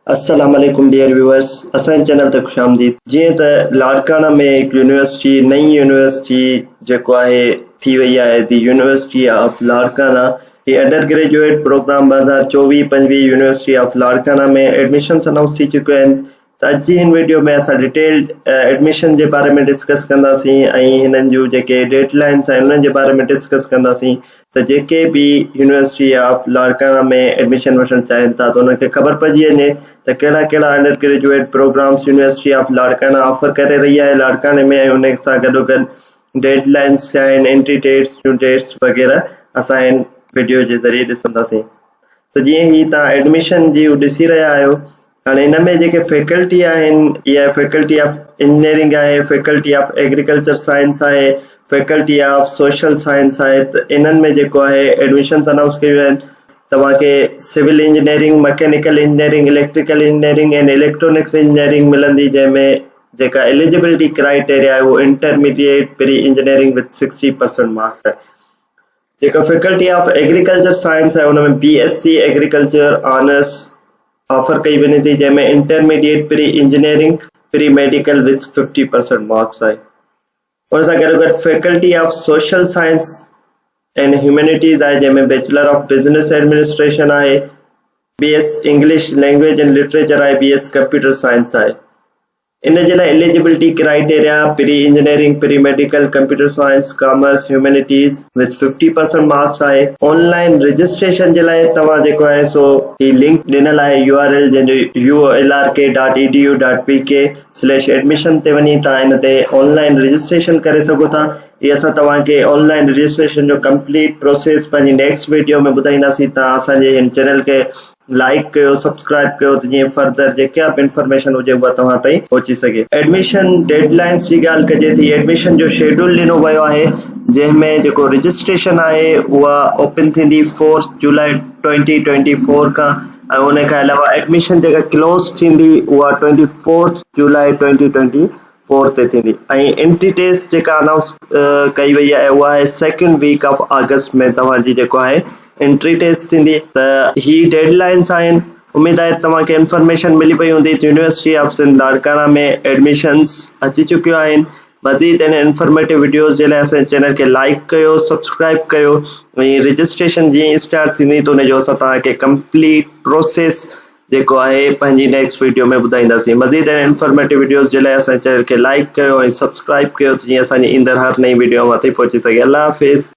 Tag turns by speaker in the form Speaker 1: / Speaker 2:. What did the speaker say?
Speaker 1: अस्सलाम वालेकुम dear viewers, असांजे चैनल ते खुश आमदीद। जीअं त लारकाना में हिकु यूनिवर्सिटी नई यूनिवर्सिटी जेको आहे थी वई आहे दी यूनिवर्सिटी ऑफ लारकाना। ही undergraduate program 2024-25 university of Larkana में एडमिशन्स अनाउंस थी चुकिया आहिनि। त अॼु जी हिन वीडियो में असां डिटेल्ड एडमिशन जे बारे में डिस्कस कंदासीं ऐं हिननि जूं जेके डेडलाइन्स आहिनि उन्हनि जे बारे में डिस्कस कंदासीं त जेके बि यूनिवर्सिटी ऑफ लारकाना में एडमिशन वठणु चाहिनि था त उनखे ख़बर पइजी वञे त कहिड़ा कहिड़ा undergraduate programs university of Larkana offer करे रही आहे लारकाने में, ऐं उन सां गॾोगॾु डेडलाइन्स छा आहिनि, एंट्री डेट्स वग़ैरह असां हिन वीडियो जे ज़रिए ॾिसंदासीं। त जीअं ही तव्हां एडमिशन जी ॾिसी रहिया आहियो, हाणे हिन में जेके फैकल्टी आहिनि इहा फैकल्टी ऑफ इंजीनियरिंग आहे, फैकल्टी ऑफ एग्रीकल्चर साइंस आहे, फैकल्टी ऑफ सोशल साइंस आहे। त इन्हनि में जेको आहे एडमिशन्स अनाउंस कयूं आहिनि। तव्हांखे civil engineering, mechanical engineering, electrical engineering and electronics engineering मिलंदी, जंहिंमें जेका एलिजिबिलिटी क्राइटेरिया आहे उहो intermediate pre engineering with 60% marks आहे। जेका फैकल्टी ऑफ एग्रीकल्चर साइंस आहे उनमें BSc एग्रीकल्चर ऑनर्स ऑफर कई वञे थी, जंहिंमें intermediate pre engineering pre medical with 50% marks आहे। उन सां गॾोगॾु faculty of social science and humanities आहे, जंहिंमें बैचलर ऑफ बिजनेस एडमिनिस्ट्रेशन आहे, BS English language and literature आहे, BS कंप्यूटर साइंस आहे। इन जे लाइ eligibility criteria pre engineering, pre medical, computer science, commerce, humanities with 50% marks आहे। ऑनलाइन रजिस्ट्रेशन जे लाइ तव्हां जेको आहे सो ही लिंक ॾिनल आहे URL जंहिंजो LARKANO.edu.pk/admission ते वञी तव्हां हिन ते ऑनलाइन रजिस्ट्रेशन करे सघो था। इहे असां तव्हांखे ऑनलाइन रजिस्ट्रेशन जो कंप्लीट प्रोसेस पंहिंजी नेक्स्ट वीडियो में ॿुधाईंदासीं। तव्हां असांजे हिन चैनल खे लाइक कयो, सब्सक्राइब कयो त जीअं फर्दर जेका बि इंफॉर्मेशन हुजे उहा तव्हां ताईं पहुची सघे। एडमिशन डेडलाइंस जी ॻाल्हि कजे थी, एडमिशन जो शेड्यूल ॾिनो वियो आहे, जंहिंमें जेको रजिस्ट्रेशन आहे उहा ओपन थींदी 4 जुलाई 2024 खां, ऐं उन खां अलावा एडमिशन जेका क्लोज थींदी उहा 24 जुलाई 2024 ते थींदी। ऐं एंट्री टेस्ट जेका अनाउंस कई वई आहे उहा आहे 2nd वीक ऑफ अगस्त में तव्हांजी जेको आहे एंट्री टेस्ट थींदी। त ही डेडलाइंस आहिनि। उमेद आहे तव्हांखे इंफॉर्मेशन मिली पई हूंदी। यूनिवर्सिटी ऑफ सिंध लारकाना में एडमिशन्स अची चुकियूं आहिनि। मज़ीद इन इंफॉर्मेटिव वीडियोज़ जे लाइ असांजे चैनल खे लाइक कयो, सब्सक्राइब कयो, ऐं रजिस्ट्रेशन जीअं स्टार्ट थींदी त उनजो असां तव्हांखे कंप्लीट प्रोसेस जेको आहे पंहिंजी नेक्स्ट वीडियो में ॿुधाईंदासीं। मज़ीद इन इंफॉर्मेटिव वीडियोज़ जे लाइ असांजे चैनल खे लाइक कयो ऐं सब्सक्राइब कयो त जीअं असांजी ईंदड़ हर नई वीडियो ताईं पहुची सघे। अल्लाह हाफ़िज़।